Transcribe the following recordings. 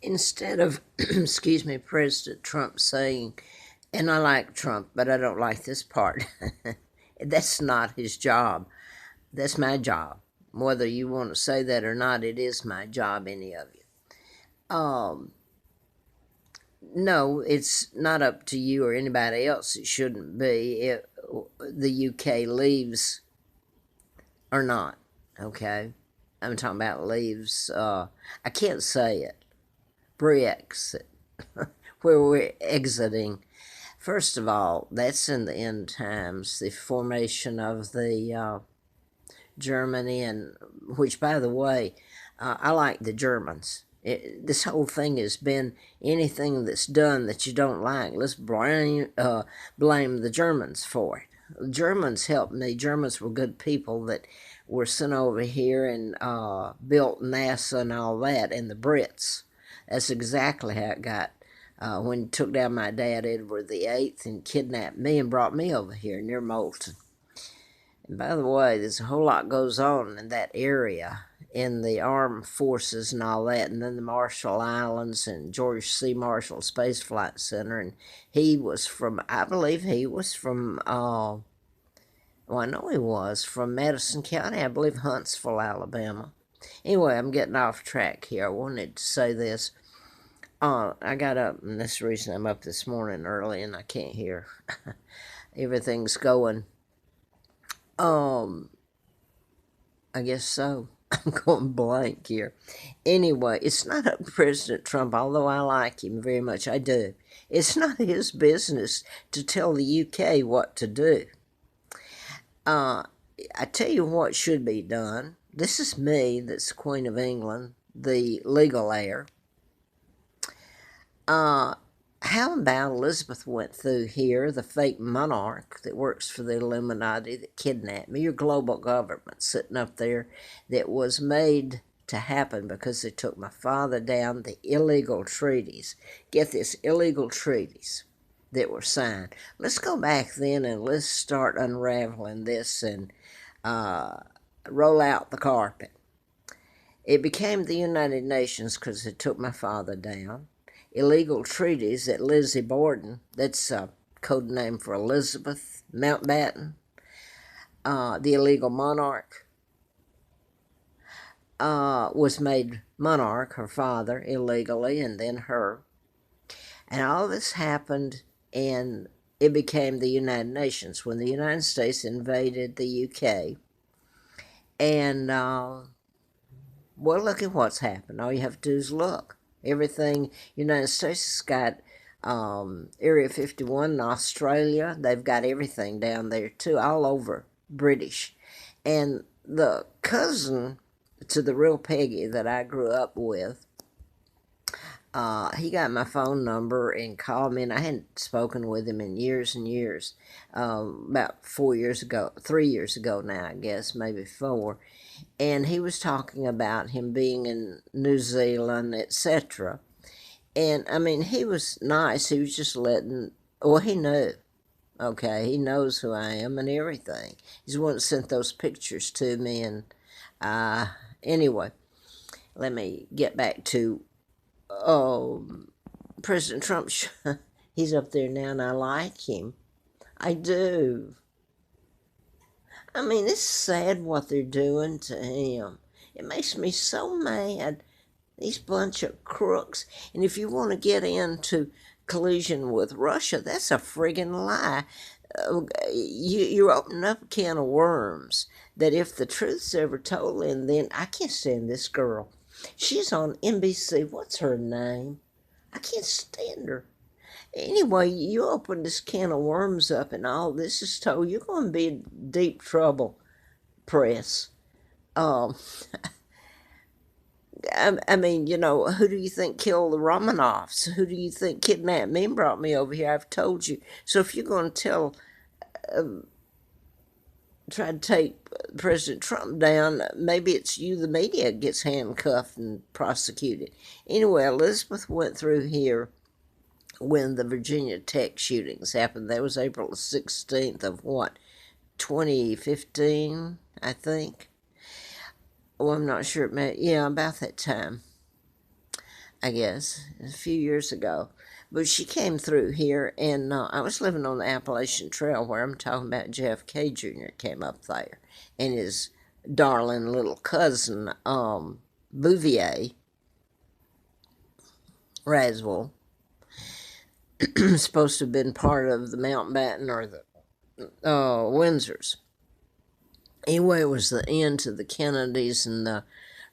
Instead of, excuse me, President Trump saying, and I like Trump, but I don't like this part. That's not his job. That's my job. Whether you want to say that or not, it is my job, any of you. No, it's not up to you or anybody else. It shouldn't be if the UK leaves or not. Okay, I'm talking about leaves. I can't say it. Brexit, where we're exiting. First of all, that's in the end times. The formation of the Germany, and which, by the way, I like the Germans. This whole thing has been anything that's done that you don't like. Let's blame the Germans for it. The Germans helped me. Germans were good people that were sent over here and built NASA and all that. And the Brits, that's exactly how it got. When he took down my dad, Edward VIII, and kidnapped me and brought me over here near Moulton. And by the way, there's a whole lot goes on in that area in the armed forces and all that, and then the Marshall Islands and George C. Marshall Space Flight Center. And he was from, I believe he was from, well, I know he was from Madison County, I believe Huntsville, Alabama. Anyway, I'm getting off track here. I wanted to say this. I got up, and that's the reason I'm up this morning early and I can't hear. Everything's going. I guess so. I'm going blank here. Anyway, it's not up to President Trump, although I like him very much. I do. It's not his business to tell the UK what to do. I tell you what should be done. This is me, that's Queen of England, the legal heir. How about Elizabeth went through here, the fake monarch that works for the Illuminati that kidnapped me, your global government sitting up there that was made to happen because they took my father down, the illegal treaties. Get this, illegal treaties that were signed. Let's go back then and let's start unraveling this and roll out the carpet. It became the United Nations because they took my father down. Illegal treaties that Lizzie Borden, that's a code name for Elizabeth Mountbatten, the illegal monarch, was made monarch, her father, illegally, and then her. And all this happened, and it became the United Nations when the United States invaded the UK. And, well, look at what's happened. All you have to do is look. Everything, United States has got Area 51 in Australia. They've got everything down there too, all over British. And the cousin to the real Peggy that I grew up with, he got my phone number and called me, and I hadn't spoken with him in years and years. About 4 years ago, 3 years ago now, I guess, maybe 4. And he was talking about him being in New Zealand, etc. And I mean, he was nice. He was just letting, well, he knew. Okay, he knows who I am and everything. He's the one that sent those pictures to me. And anyway, let me get back to President Trump. He's up there now, and I like him. I do. I mean, it's sad what they're doing to him. It makes me so mad. These bunch of crooks. And if you want to get into collusion with Russia, that's a friggin' lie. You're opening up a can of worms that if the truth's ever told, and then I can't stand this girl. She's on NBC. What's her name? I can't stand her. Anyway, you open this can of worms up and all this is told, you're going to be in deep trouble, press. Um, I mean, you know, who do you think killed the Romanovs? Who do you think kidnapped me and brought me over here? I've told you. So if you're going to try to take President Trump down, maybe it's you, the media, gets handcuffed and prosecuted. Anyway, Elizabeth went through here when the Virginia Tech shootings happened. That was April the 16th of what, 2015, I think. Well, I'm not sure. Yeah, about that time. I guess, a few years ago. But she came through here, and I was living on the Appalachian Trail where I'm talking about JFK Jr. came up there, and his darling little cousin, Bouvier, Raswell, supposed to have been part of the Mountbatten or the Windsors. Anyway, it was the end to the Kennedys and the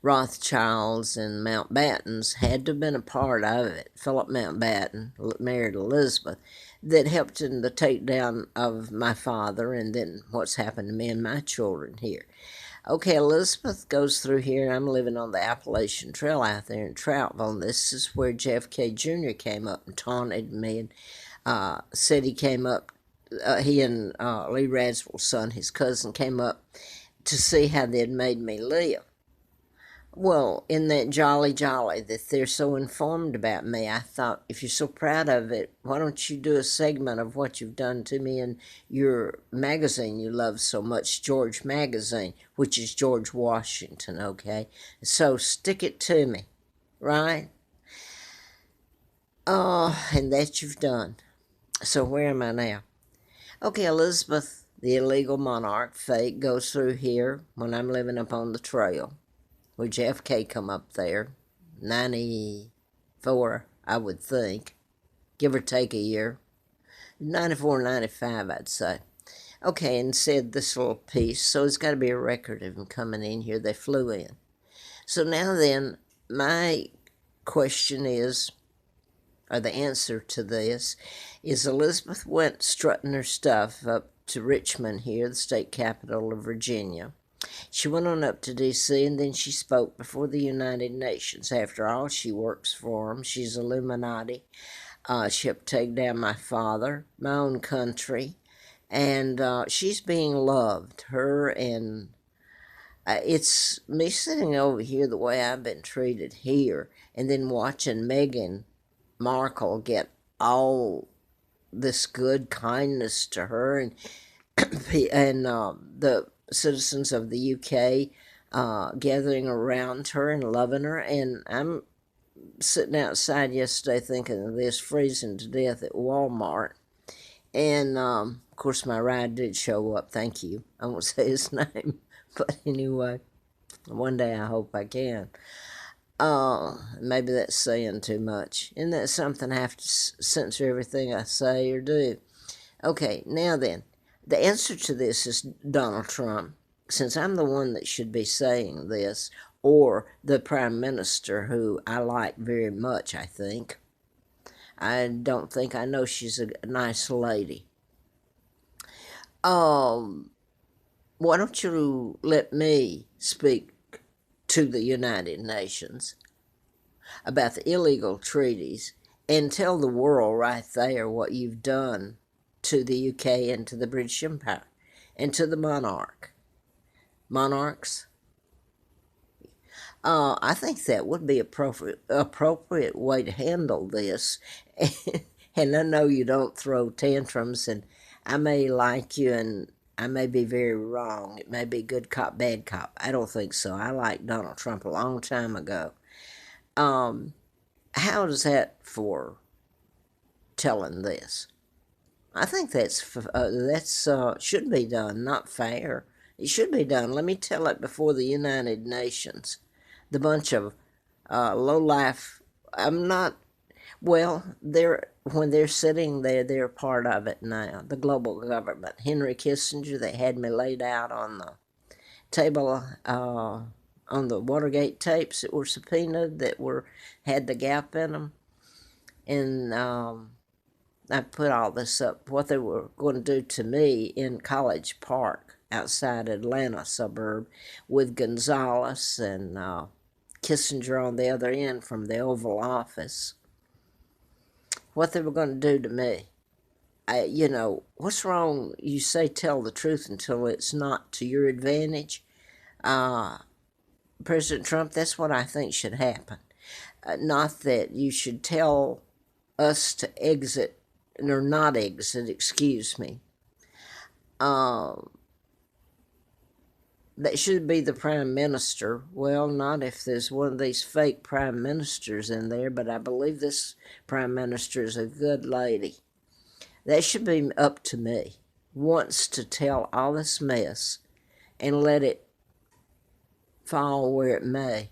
Rothschilds and Mountbattens had to have been a part of it. Philip Mountbatten married Elizabeth, that helped in the takedown of my father and then what's happened to me and my children here. Okay, Elizabeth goes through here, and I'm living on the Appalachian Trail out there in Troutville. This is where JFK Jr. came up and taunted me and said he came up. He and Lee Radswell's son, his cousin, came up to see how they'd made me live. Well, in that jolly that they're so informed about me, I thought, if you're so proud of it, why don't you do a segment of what you've done to me in your magazine you love so much, George Magazine, which is George Washington, okay? So stick it to me, right? And that you've done. So where am I now? Okay, Elizabeth, the illegal monarch, fake, goes through here when I'm living up on the trail. Where JFK come up there, 94, I would think, give or take a year, 94, 95, I'd say. Okay, and said this little piece, so it's got to be a record of them coming in here. They flew in. So now then, my question is, or the answer to this, is Elizabeth went strutting her stuff up to Richmond here, the state capital of Virginia. She went on up to D.C. and then she spoke before the United Nations. After all, she works for them. She's Illuminati. She helped take down my father, my own country, and she's being loved. Her and it's me sitting over here the way I've been treated here, and then watching Meghan Markle get all this good kindness to her, and the citizens of the UK gathering around her and loving her. And I'm sitting outside yesterday thinking of this, freezing to death at Walmart. And of course, my ride did show up. Thank you. I won't say his name, but anyway, one day I hope I can. Maybe that's saying too much. Isn't that something I have to censor everything I say or do? Okay, now then. The answer to this is Donald Trump, since I'm the one that should be saying this, or the Prime Minister, who I like very much, I think. I don't think I know she's a nice lady. Why don't you let me speak to the United Nations about the illegal treaties and tell the world right there what you've done to the UK and to the British Empire and to the monarchs. I think that would be appropriate way to handle this. And I know you don't throw tantrums, and I may like you, and I may be very wrong. It may be good cop, bad cop. I don't think so. I liked Donald Trump a long time ago. How does that for telling this? I think that's should be done, not fair. It should be done. Let me tell it before the United Nations. The bunch of low life. I'm not. Well, when they're sitting there, they're part of it now. The global government. Henry Kissinger. They had me laid out on the table on the Watergate tapes that were subpoenaed that had the gap in them, and I put all this up, what they were going to do to me in College Park outside Atlanta suburb with Gonzales and Kissinger on the other end from the Oval Office. What they were going to do to me. What's wrong? You say tell the truth until it's not to your advantage. President Trump, that's what I think should happen. Not that you should tell us to exit or not exit, excuse me. That should be the prime minister. Well, not if there's one of these fake prime ministers in there, but I believe this prime minister is a good lady. That should be up to me. Wants to tell all this mess and let it fall where it may.